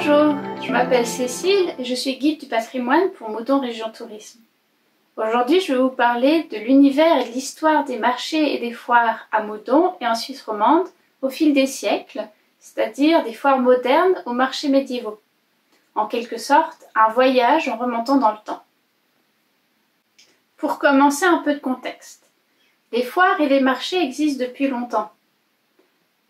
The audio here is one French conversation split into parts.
Bonjour, je m'appelle Cécile et je suis guide du patrimoine pour Moudon Région Tourisme. Aujourd'hui, je vais vous parler de l'univers et de l'histoire des marchés et des foires à Moudon et en Suisse romande au fil des siècles, c'est-à-dire des foires modernes aux marchés médiévaux. En quelque sorte, un voyage en remontant dans le temps. Pour commencer, un peu de contexte. Les foires et les marchés existent depuis longtemps.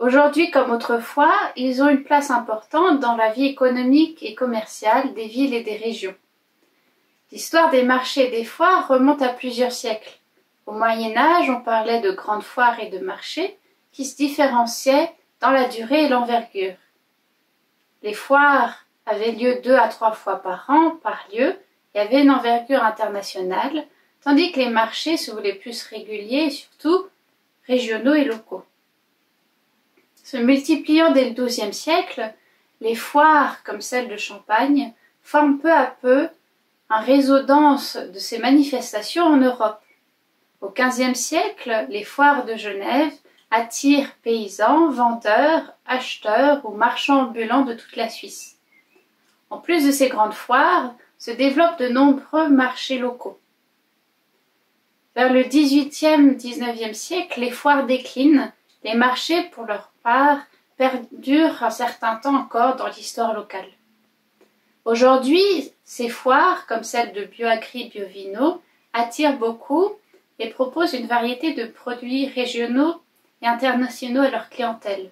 Aujourd'hui comme autrefois, ils ont une place importante dans la vie économique et commerciale des villes et des régions. L'histoire des marchés et des foires remonte à plusieurs siècles. Au Moyen-Âge, on parlait de grandes foires et de marchés qui se différenciaient dans la durée et l'envergure. Les foires avaient lieu 2 à 3 fois par an, par lieu, et avaient une envergure internationale, tandis que les marchés se voulaient plus réguliers et surtout régionaux et locaux. Se multipliant dès le XIIe siècle, les foires, comme celle de Champagne, forment peu à peu un réseau dense de ces manifestations en Europe. Au XVe siècle, les foires de Genève attirent paysans, vendeurs, acheteurs ou marchands ambulants de toute la Suisse. En plus de ces grandes foires, se développent de nombreux marchés locaux. Vers le XVIIIe-XIXe siècle, les foires déclinent. Les marchés, pour leur part, perdurent un certain temps encore dans l'histoire locale. Aujourd'hui, ces foires, comme celle de Bioagri Biovino, attirent beaucoup et proposent une variété de produits régionaux et internationaux à leur clientèle.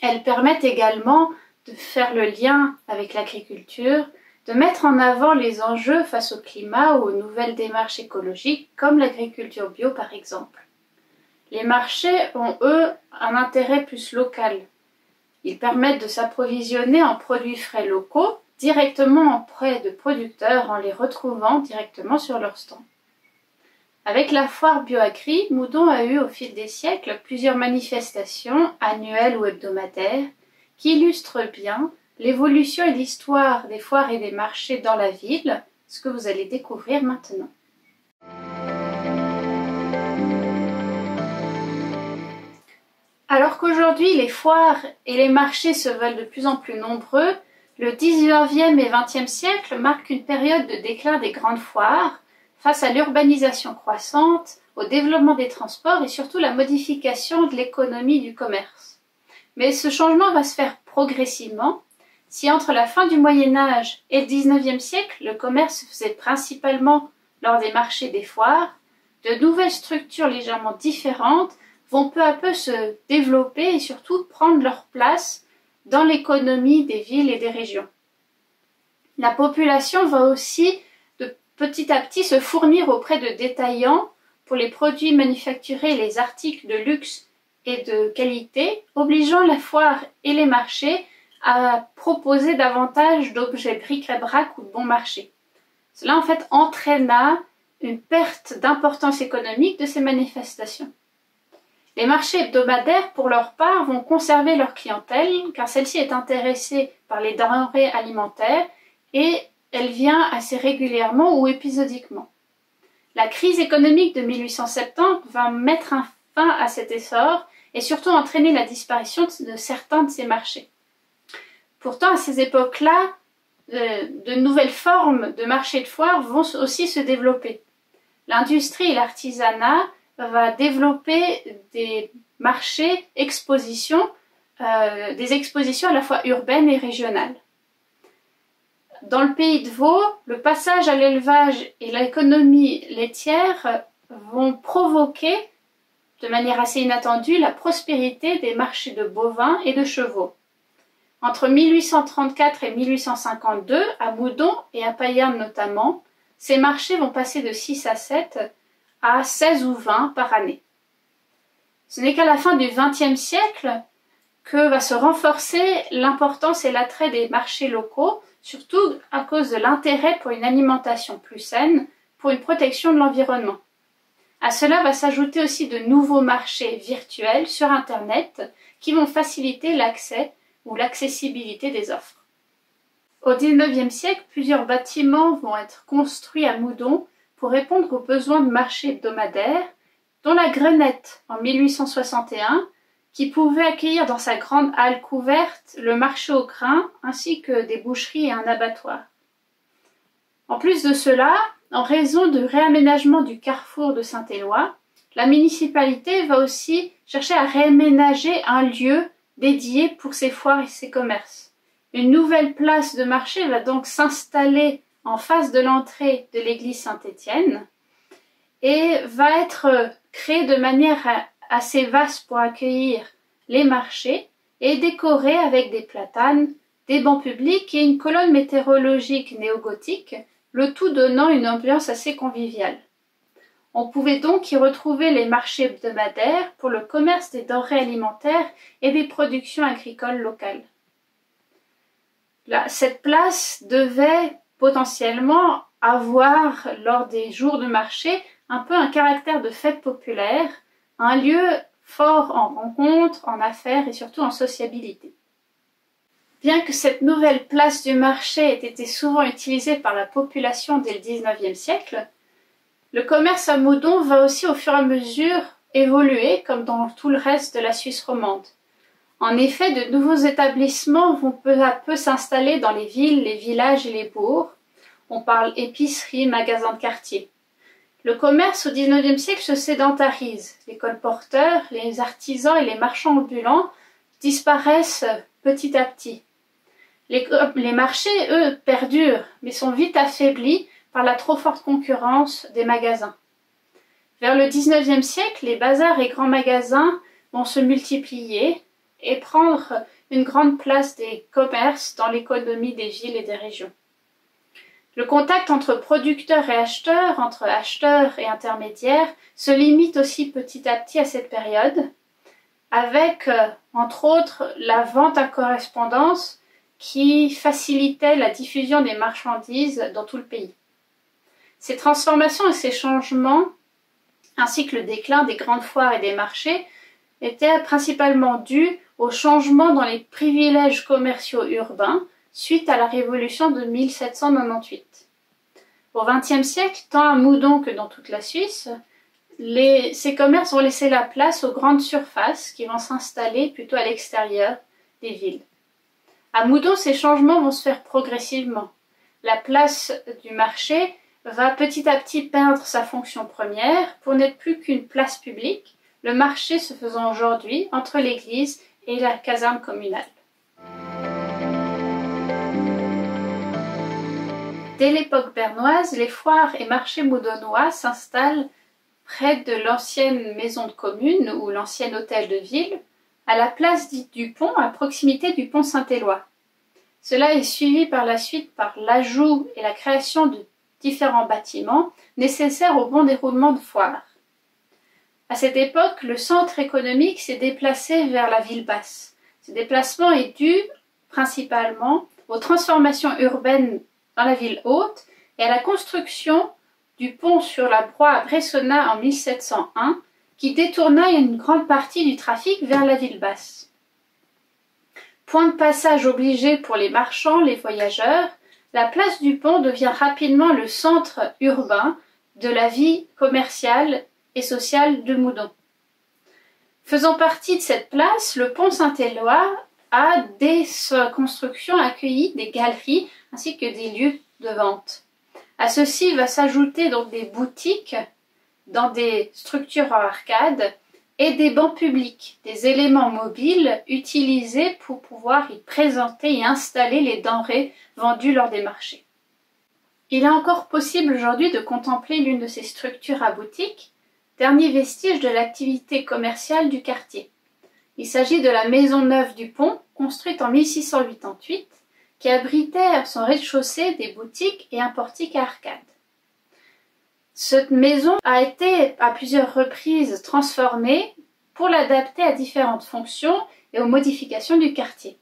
Elles permettent également de faire le lien avec l'agriculture, de mettre en avant les enjeux face au climat ou aux nouvelles démarches écologiques, comme l'agriculture bio par exemple. Les marchés ont, eux, un intérêt plus local. Ils permettent de s'approvisionner en produits frais locaux, directement auprès de producteurs en les retrouvant directement sur leur stand. Avec la foire Bioagri, Moudon a eu au fil des siècles plusieurs manifestations, annuelles ou hebdomadaires, qui illustrent bien l'évolution et l'histoire des foires et des marchés dans la ville, ce que vous allez découvrir maintenant. Alors qu'aujourd'hui les foires et les marchés se veulent de plus en plus nombreux, le XIXe et XXe siècle marquent une période de déclin des grandes foires face à l'urbanisation croissante, au développement des transports et surtout la modification de l'économie du commerce. Mais ce changement va se faire progressivement. Si entre la fin du Moyen-Âge et le XIXe siècle, le commerce se faisait principalement lors des marchés et des foires, de nouvelles structures légèrement différentes vont peu à peu se développer et surtout prendre leur place dans l'économie des villes et des régions. La population va aussi de petit à petit se fournir auprès de détaillants pour les produits manufacturés et les articles de luxe et de qualité, obligeant la foire et les marchés à proposer davantage d'objets bric-à-brac ou de bon marché. Cela en fait entraîna une perte d'importance économique de ces manifestations. Les marchés hebdomadaires, pour leur part, vont conserver leur clientèle car celle-ci est intéressée par les denrées alimentaires et elle vient assez régulièrement ou épisodiquement. La crise économique de 1870 va mettre un fin à cet essor et surtout entraîner la disparition de certains de ces marchés. Pourtant, à ces époques-là, de nouvelles formes de marchés de foire vont aussi se développer. L'industrie et l'artisanat va développer des marchés, expositions, des expositions à la fois urbaines et régionales. Dans le pays de Vaud, le passage à l'élevage et l'économie laitière vont provoquer, de manière assez inattendue, la prospérité des marchés de bovins et de chevaux. Entre 1834 et 1852, à Moudon et à Payerne notamment, ces marchés vont passer de 6 à 7 à 16 ou 20 par année. Ce n'est qu'à la fin du XXe siècle que va se renforcer l'importance et l'attrait des marchés locaux, surtout à cause de l'intérêt pour une alimentation plus saine, pour une protection de l'environnement. À cela va s'ajouter aussi de nouveaux marchés virtuels sur Internet qui vont faciliter l'accès ou l'accessibilité des offres. Au XIXe siècle, plusieurs bâtiments vont être construits à Moudon pour répondre aux besoins de marchés hebdomadaires, dont la Grenette en 1861, qui pouvait accueillir dans sa grande halle couverte le marché aux grains ainsi que des boucheries et un abattoir. En plus de cela, en raison du réaménagement du carrefour de Saint-Éloi, la municipalité va aussi chercher à réaménager un lieu dédié pour ses foires et ses commerces. Une nouvelle place de marché va donc s'installer en face de l'entrée de l'église Saint-Étienne et va être créée de manière assez vaste pour accueillir les marchés et décorée avec des platanes, des bancs publics et une colonne météorologique néogothique, le tout donnant une ambiance assez conviviale. On pouvait donc y retrouver les marchés hebdomadaires pour le commerce des denrées alimentaires et des productions agricoles locales. Cette place devait potentiellement avoir, lors des jours de marché, un peu un caractère de fête populaire, un lieu fort en rencontres, en affaires et surtout en sociabilité. Bien que cette nouvelle place du marché ait été souvent utilisée par la population dès le XIXe siècle, le commerce à Moudon va aussi au fur et à mesure évoluer comme dans tout le reste de la Suisse romande. En effet, de nouveaux établissements vont peu à peu s'installer dans les villes, les villages et les bourgs. On parle épicerie, magasins de quartier. Le commerce au XIXe siècle se sédentarise. Les colporteurs, les artisans et les marchands ambulants disparaissent petit à petit. Les marchés, eux, perdurent, mais sont vite affaiblis par la trop forte concurrence des magasins. Vers le XIXe siècle, les bazars et grands magasins vont se multiplier et prendre une grande place des commerces dans l'économie des villes et des régions. Le contact entre producteurs et acheteurs, entre acheteurs et intermédiaires, se limite aussi petit à petit à cette période, avec, entre autres, la vente à correspondance qui facilitait la diffusion des marchandises dans tout le pays. Ces transformations et ces changements, ainsi que le déclin des grandes foires et des marchés, étaient principalement dus au changement dans les privilèges commerciaux urbains suite à la Révolution de 1798. Au XXe siècle, tant à Moudon que dans toute la Suisse, ces commerces vont laisser la place aux grandes surfaces qui vont s'installer plutôt à l'extérieur des villes. À Moudon, ces changements vont se faire progressivement. La place du marché va petit à petit perdre sa fonction première pour n'être plus qu'une place publique, le marché se faisant aujourd'hui entre l'église et la caserne communale. Dès l'époque bernoise, les foires et marchés moudonnois s'installent près de l'ancienne maison de commune ou l'ancien hôtel de ville, à la place dite du pont, à proximité du pont Saint-Éloi. Cela est suivi par la suite par l'ajout et la création de différents bâtiments nécessaires au bon déroulement de foires. À cette époque, le centre économique s'est déplacé vers la ville basse. Ce déplacement est dû principalement aux transformations urbaines dans la ville haute et à la construction du pont sur la Broye à Bressonnat en 1701 qui détourna une grande partie du trafic vers la ville basse. Point de passage obligé pour les marchands, les voyageurs, la place du pont devient rapidement le centre urbain de la vie commerciale et sociale de Moudon. Faisant partie de cette place, le pont Saint-Éloi a, dès sa construction, accueilli des galeries ainsi que des lieux de vente. À ceci va s'ajouter donc des boutiques dans des structures en arcade et des bancs publics, des éléments mobiles utilisés pour pouvoir y présenter et installer les denrées vendues lors des marchés. Il est encore possible aujourd'hui de contempler l'une de ces structures à boutique, dernier vestige de l'activité commerciale du quartier. Il s'agit de la Maison Neuve du Pont, construite en 1688, qui abritait à son rez-de-chaussée des boutiques et un portique à arcade. Cette maison a été à plusieurs reprises transformée pour l'adapter à différentes fonctions et aux modifications du quartier.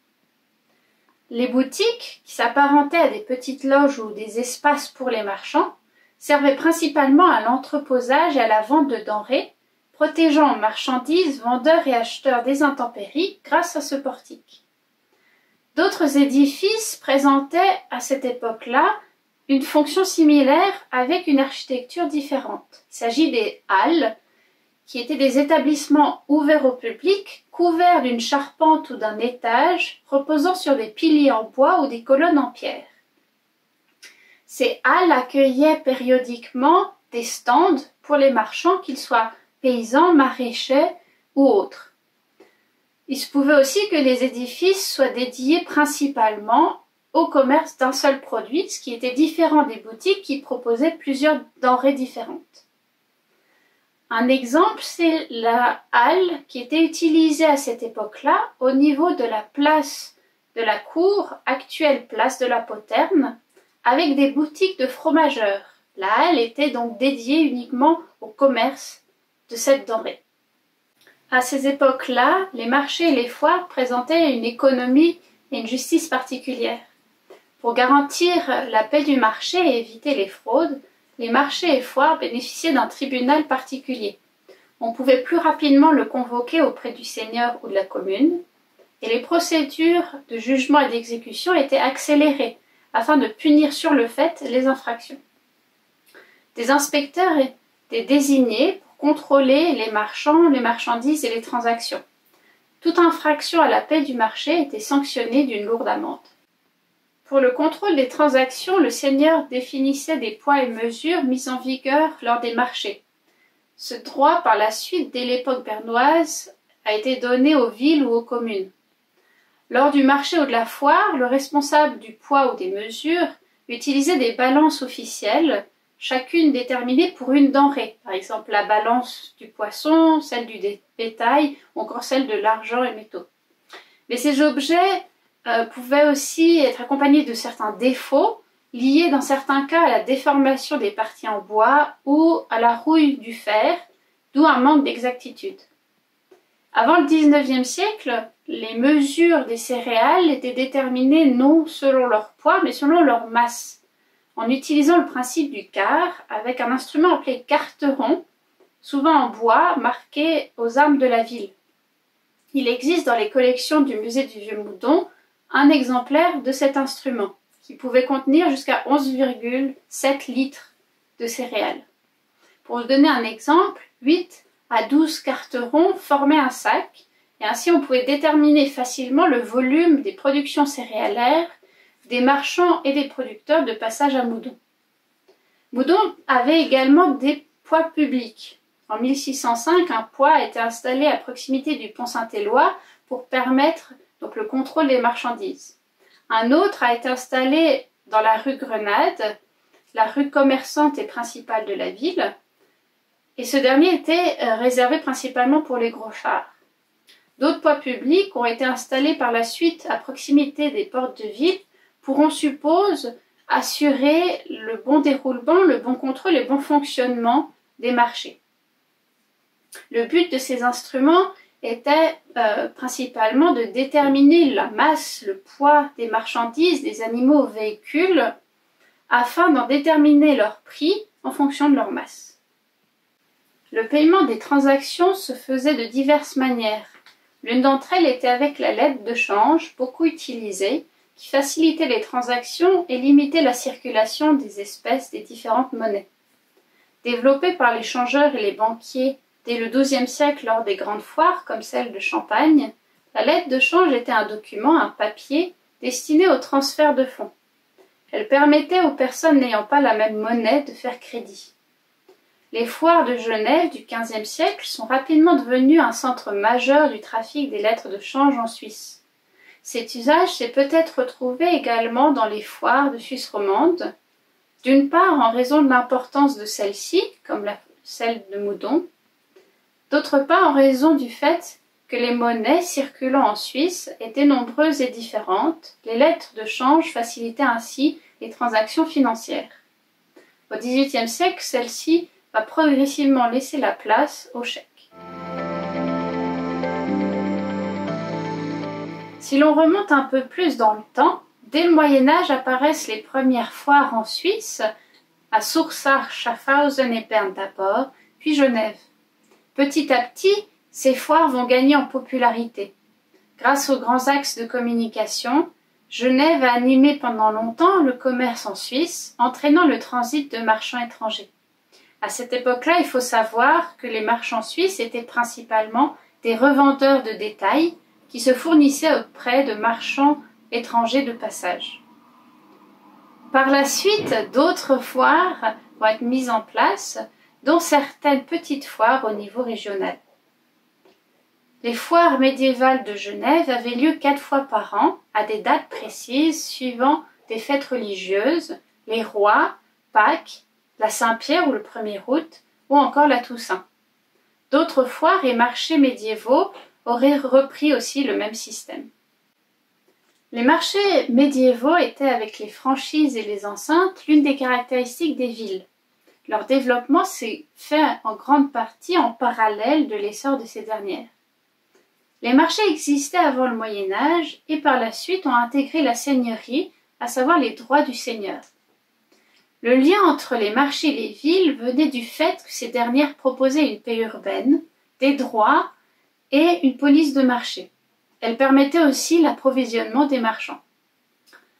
Les boutiques, qui s'apparentaient à des petites loges ou des espaces pour les marchands, servaient principalement à l'entreposage et à la vente de denrées, protégeant marchandises, vendeurs et acheteurs des intempéries grâce à ce portique. D'autres édifices présentaient à cette époque-là une fonction similaire avec une architecture différente. Il s'agit des halles qui étaient des établissements ouverts au public, couverts d'une charpente ou d'un étage, reposant sur des piliers en bois ou des colonnes en pierre. Ces halles accueillaient périodiquement des stands pour les marchands, qu'ils soient paysans, maraîchers ou autres. Il se pouvait aussi que les édifices soient dédiés principalement au commerce d'un seul produit, ce qui était différent des boutiques qui proposaient plusieurs denrées différentes. Un exemple, c'est la halle qui était utilisée à cette époque-là au niveau de la place de la cour, actuelle place de la Poterne, avec des boutiques de fromageurs. La halle était donc dédiée uniquement au commerce de cette denrée. À ces époques-là, les marchés et les foires présentaient une économie et une justice particulière. Pour garantir la paix du marché et éviter les fraudes, les marchés et foires bénéficiaient d'un tribunal particulier. On pouvait plus rapidement le convoquer auprès du seigneur ou de la commune, et les procédures de jugement et d'exécution étaient accélérées afin de punir sur le fait les infractions. Des inspecteurs étaient désignés pour contrôler les marchands, les marchandises et les transactions. Toute infraction à la paix du marché était sanctionnée d'une lourde amende. Pour le contrôle des transactions, le seigneur définissait des poids et mesures mis en vigueur lors des marchés. Ce droit, par la suite, dès l'époque bernoise, a été donné aux villes ou aux communes. Lors du marché ou de la foire, le responsable du poids ou des mesures utilisait des balances officielles, chacune déterminée pour une denrée, par exemple la balance du poisson, celle du bétail, ou encore celle de l'argent et métaux. Mais ces objets pouvaient aussi être accompagnés de certains défauts, liés dans certains cas à la déformation des parties en bois ou à la rouille du fer, d'où un manque d'exactitude. Avant le XIXe siècle, les mesures des céréales étaient déterminées non selon leur poids, mais selon leur masse, en utilisant le principe du quart avec un instrument appelé carteron, souvent en bois, marqué aux armes de la ville. Il existe dans les collections du musée du Vieux-Moudon un exemplaire de cet instrument, qui pouvait contenir jusqu'à 11,7 litres de céréales. Pour vous donner un exemple, 8 à 12 carterons formaient un sac, et ainsi on pouvait déterminer facilement le volume des productions céréalières des marchands et des producteurs de passage à Moudon. Moudon avait également des poids publics. En 1605, un poids a été installé à proximité du pont Saint-Éloi pour permettre donc le contrôle des marchandises. Un autre a été installé dans la rue Grenade, la rue commerçante et principale de la ville, et ce dernier était réservé principalement pour les gros chars. D'autres poids publics ont été installés par la suite à proximité des portes de ville pour, on suppose, assurer le bon déroulement, le bon contrôle et le bon fonctionnement des marchés. Le but de ces instruments était principalement de déterminer la masse, le poids des marchandises, des animaux aux véhicules, afin d'en déterminer leur prix en fonction de leur masse. Le paiement des transactions se faisait de diverses manières. L'une d'entre elles était avec la lettre de change, beaucoup utilisée, qui facilitait les transactions et limitait la circulation des espèces des différentes monnaies. Développée par les changeurs et les banquiers dès le XIIe siècle lors des grandes foires comme celle de Champagne, la lettre de change était un document, un papier, destiné au transfert de fonds. Elle permettait aux personnes n'ayant pas la même monnaie de faire crédit. Les foires de Genève du XVe siècle sont rapidement devenues un centre majeur du trafic des lettres de change en Suisse. Cet usage s'est peut-être retrouvé également dans les foires de Suisse romande, d'une part en raison de l'importance de celle-ci, comme celle de Moudon, d'autre part en raison du fait que les monnaies circulant en Suisse étaient nombreuses et différentes, les lettres de change facilitaient ainsi les transactions financières. Au XVIIIe siècle, celle-ci va progressivement laisser la place au chèque. Si l'on remonte un peu plus dans le temps, dès le Moyen-Âge apparaissent les premières foires en Suisse, à Soursach, Schaffhausen et Berne d'abord, puis Genève. Petit à petit, ces foires vont gagner en popularité. Grâce aux grands axes de communication, Genève a animé pendant longtemps le commerce en Suisse, entraînant le transit de marchands étrangers. À cette époque-là, il faut savoir que les marchands suisses étaient principalement des revendeurs de détail qui se fournissaient auprès de marchands étrangers de passage. Par la suite, d'autres foires vont être mises en place, dont certaines petites foires au niveau régional. Les foires médiévales de Genève avaient lieu 4 fois par an, à des dates précises suivant des fêtes religieuses, les rois, Pâques, la Saint-Pierre ou le 1er août, ou encore la Toussaint. D'autres foires et marchés médiévaux auraient repris aussi le même système. Les marchés médiévaux étaient, avec les franchises et les enceintes, l'une des caractéristiques des villes. Leur développement s'est fait en grande partie en parallèle de l'essor de ces dernières. Les marchés existaient avant le Moyen Âge et par la suite ont intégré la seigneurie, à savoir les droits du seigneur. Le lien entre les marchés et les villes venait du fait que ces dernières proposaient une paix urbaine, des droits et une police de marché. Elles permettaient aussi l'approvisionnement des marchands.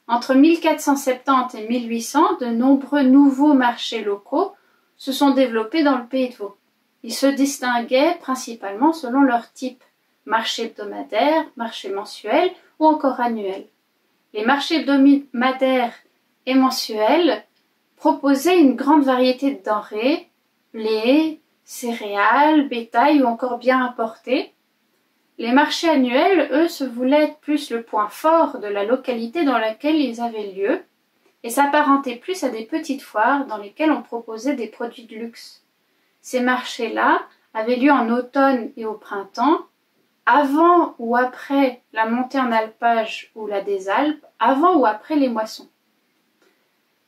Entre 1470 et 1800, de nombreux nouveaux marchés locaux se sont développés dans le Pays de Vaud. Ils se distinguaient principalement selon leur type, marché hebdomadaire, marché mensuel ou encore annuel. Les marchés hebdomadaires et mensuels proposaient une grande variété de denrées, blé, céréales, bétail ou encore biens importés. Les marchés annuels, eux, se voulaient être plus le point fort de la localité dans laquelle ils avaient lieu et s'apparentaient plus à des petites foires dans lesquelles on proposait des produits de luxe. Ces marchés-là avaient lieu en automne et au printemps, avant ou après la montée en alpage ou la des Alpes, avant ou après les moissons.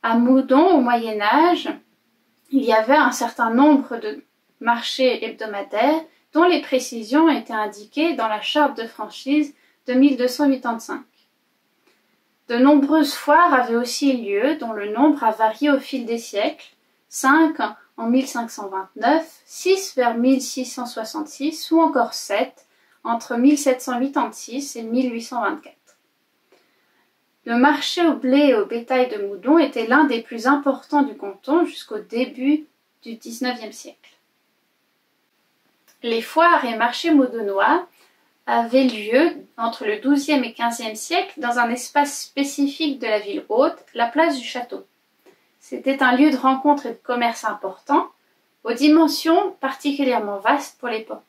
À Moudon, au Moyen Âge, il y avait un certain nombre de marchés hebdomadaires dont les précisions étaient indiquées dans la charte de franchise de 1285. De nombreuses foires avaient aussi lieu, dont le nombre a varié au fil des siècles, 5 en 1529, 6 vers 1666 ou encore 7 entre 1786 et 1824. Le marché au blé et au bétail de Moudon était l'un des plus importants du canton jusqu'au début du XIXe siècle. Les foires et marchés moudonnois avaient lieu entre le XIIe et XVe siècle dans un espace spécifique de la ville haute, la place du château. C'était un lieu de rencontre et de commerce important, aux dimensions particulièrement vastes pour l'époque.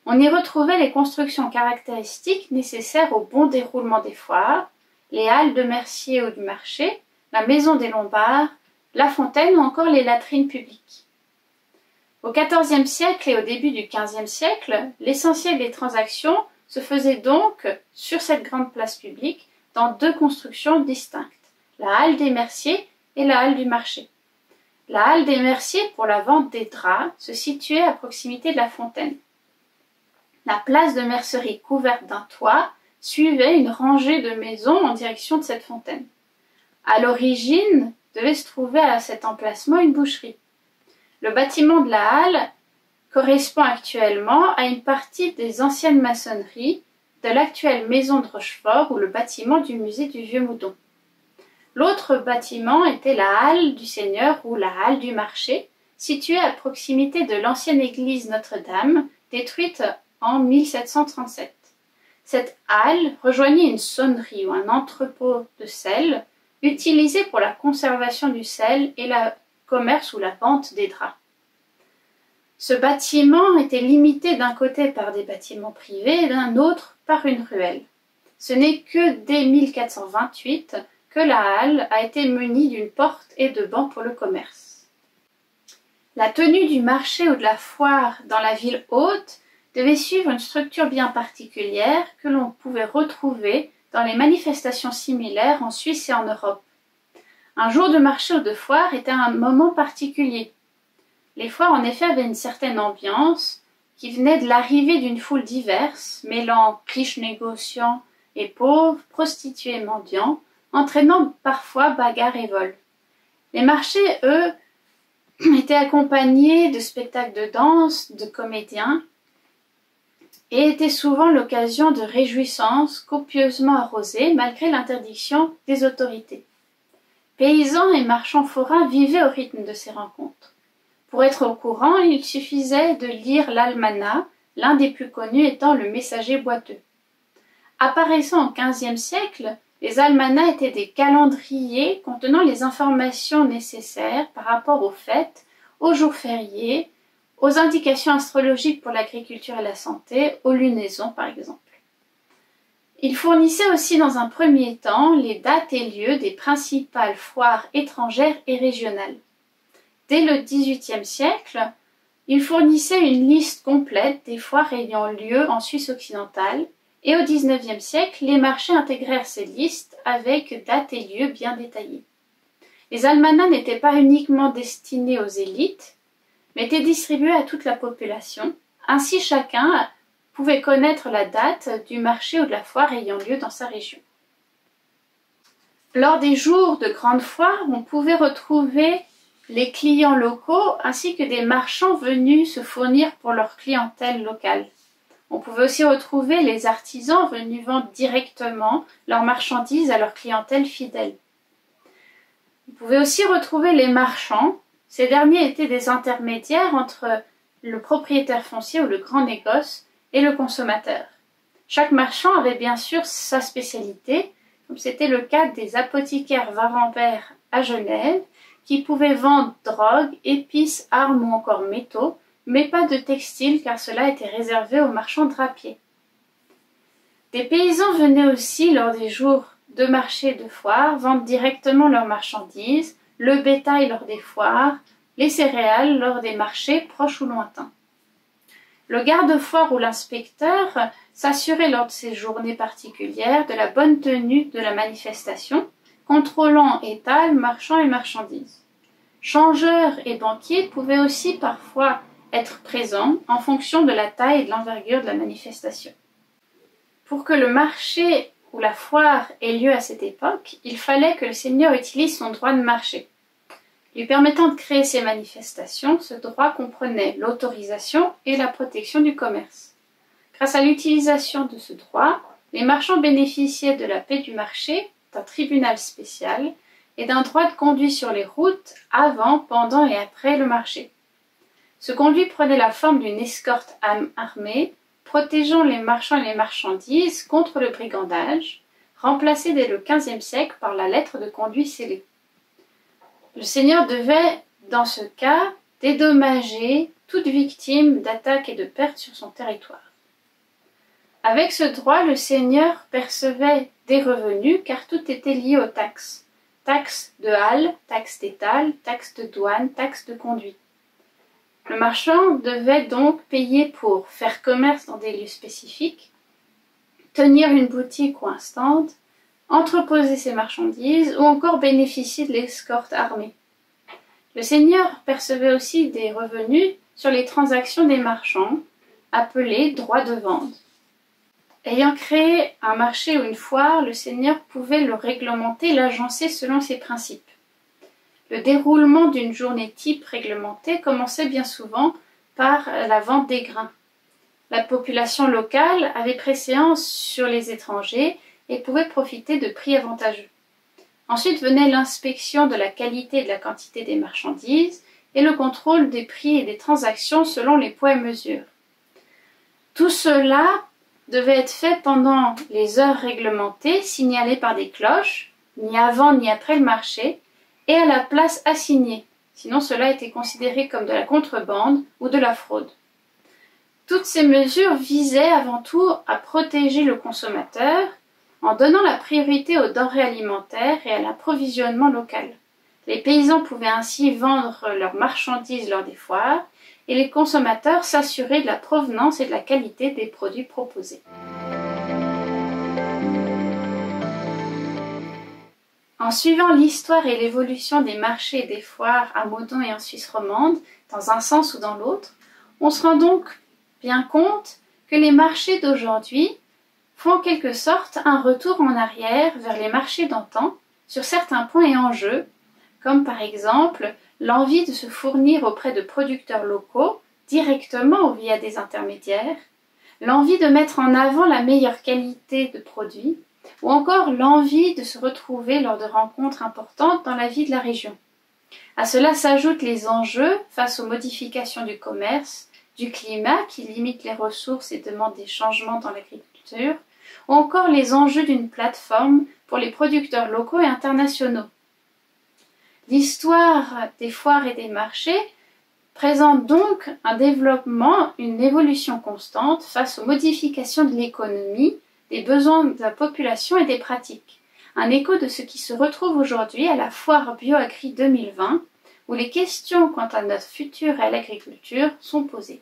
On y retrouvait les constructions caractéristiques nécessaires au bon déroulement des foires, les halles de mercier ou du marché, la maison des Lombards, la fontaine ou encore les latrines publiques. Au XIVe siècle et au début du XVe siècle, l'essentiel des transactions se faisait donc sur cette grande place publique dans 2 constructions distinctes, la halle des merciers et la halle du marché. La halle des merciers pour la vente des draps se situait à proximité de la fontaine. La place de mercerie couverte d'un toit suivait une rangée de maisons en direction de cette fontaine. À l'origine, devait se trouver à cet emplacement une boucherie. Le bâtiment de la halle correspond actuellement à une partie des anciennes maçonneries de l'actuelle maison de Rochefort ou le bâtiment du musée du Vieux-Moudon. L'autre bâtiment était la halle du Seigneur ou la halle du marché, située à proximité de l'ancienne église Notre-Dame, détruite en 1737. Cette halle rejoignait une sonnerie ou un entrepôt de sel, utilisé pour la conservation du sel et le commerce ou la vente des draps. Ce bâtiment était limité d'un côté par des bâtiments privés et d'un autre par une ruelle. Ce n'est que dès 1428 que la halle a été munie d'une porte et de bancs pour le commerce. La tenue du marché ou de la foire dans la ville haute devait suivre une structure bien particulière que l'on pouvait retrouver dans les manifestations similaires en Suisse et en Europe. Un jour de marché ou de foire était un moment particulier. Les foires en effet avaient une certaine ambiance qui venait de l'arrivée d'une foule diverse, mêlant riches négociants et pauvres, prostituées et mendiants, entraînant parfois bagarres et vols. Les marchés, eux, étaient accompagnés de spectacles de danse, de comédiens, et étaient souvent l'occasion de réjouissances copieusement arrosées malgré l'interdiction des autorités. Paysans et marchands forains vivaient au rythme de ces rencontres. Pour être au courant, il suffisait de lire l'almanach, l'un des plus connus étant le Messager boiteux. Apparaissant au XVe siècle, les almanachs étaient des calendriers contenant les informations nécessaires par rapport aux fêtes, aux jours fériés, aux indications astrologiques pour l'agriculture et la santé, aux lunaisons par exemple. Ils fournissaient aussi dans un premier temps les dates et lieux des principales foires étrangères et régionales. Dès le XVIIIe siècle, ils fournissaient une liste complète des foires ayant lieu en Suisse occidentale, et au XIXe siècle, les marchés intégrèrent ces listes avec dates et lieux bien détaillés. Les almanachs n'étaient pas uniquement destinés aux élites, mais étaient distribués à toute la population. Ainsi, chacun pouvait connaître la date du marché ou de la foire ayant lieu dans sa région. Lors des jours de grandes foires, on pouvait retrouver les clients locaux ainsi que des marchands venus se fournir pour leur clientèle locale. On pouvait aussi retrouver les artisans venus vendre directement leurs marchandises à leur clientèle fidèle. On pouvait aussi retrouver les marchands. Ces derniers étaient des intermédiaires entre le propriétaire foncier ou le grand négoce et le consommateur. Chaque marchand avait bien sûr sa spécialité, comme c'était le cas des apothicaires Varambert à Genève, qui pouvaient vendre drogue, épices, armes ou encore métaux, mais pas de textiles car cela était réservé aux marchands drapiers. Des paysans venaient aussi lors des jours de marché de foire vendre directement leurs marchandises, le bétail lors des foires, les céréales lors des marchés proches ou lointains. Le garde-foire ou l'inspecteur s'assurait lors de ces journées particulières de la bonne tenue de la manifestation, contrôlant étal, marchands et marchandises. Changeurs et banquiers pouvaient aussi parfois être présents en fonction de la taille et de l'envergure de la manifestation. Pour que le marché ou la foire ait lieu à cette époque, il fallait que le seigneur utilise son droit de marché. Lui permettant de créer ces manifestations, ce droit comprenait l'autorisation et la protection du commerce. Grâce à l'utilisation de ce droit, les marchands bénéficiaient de la paix du marché, d'un tribunal spécial et d'un droit de conduite sur les routes avant, pendant et après le marché. Ce conduit prenait la forme d'une escorte armée, protégeant les marchands et les marchandises contre le brigandage, remplacée dès le XVe siècle par la lettre de conduit scellée. Le seigneur devait, dans ce cas, dédommager toute victime d'attaques et de pertes sur son territoire. Avec ce droit, le seigneur percevait des revenus car tout était lié aux taxes. Taxes de halle, taxes d'étal, taxes de douane, taxes de conduite. Le marchand devait donc payer pour faire commerce dans des lieux spécifiques, tenir une boutique ou un stand, entreposer ses marchandises ou encore bénéficier de l'escorte armée. Le seigneur percevait aussi des revenus sur les transactions des marchands, appelés droits de vente. Ayant créé un marché ou une foire, le seigneur pouvait le réglementer et l'agencer selon ses principes. Le déroulement d'une journée type réglementée commençait bien souvent par la vente des grains. La population locale avait préséance sur les étrangers et pouvait profiter de prix avantageux. Ensuite venait l'inspection de la qualité et de la quantité des marchandises et le contrôle des prix et des transactions selon les poids et mesures. Tout cela devait être fait pendant les heures réglementées, signalées par des cloches, ni avant ni après le marché, et à la place assignée, sinon cela était considéré comme de la contrebande ou de la fraude. Toutes ces mesures visaient avant tout à protéger le consommateur en donnant la priorité aux denrées alimentaires et à l'approvisionnement local. Les paysans pouvaient ainsi vendre leurs marchandises lors des foires et les consommateurs s'assuraient de la provenance et de la qualité des produits proposés. En suivant l'histoire et l'évolution des marchés et des foires à Moudon et en Suisse romande, dans un sens ou dans l'autre, on se rend donc bien compte que les marchés d'aujourd'hui font en quelque sorte un retour en arrière vers les marchés d'antan sur certains points et enjeux, comme par exemple l'envie de se fournir auprès de producteurs locaux directement ou via des intermédiaires, l'envie de mettre en avant la meilleure qualité de produits, ou encore l'envie de se retrouver lors de rencontres importantes dans la vie de la région. À cela s'ajoutent les enjeux face aux modifications du commerce, du climat qui limite les ressources et demande des changements dans l'agriculture, ou encore les enjeux d'une plateforme pour les producteurs locaux et internationaux. L'histoire des foires et des marchés présente donc un développement, une évolution constante face aux modifications de l'économie, des besoins de la population et des pratiques. Un écho de ce qui se retrouve aujourd'hui à la foire BioAgri 2020, où les questions quant à notre futur et à l'agriculture sont posées.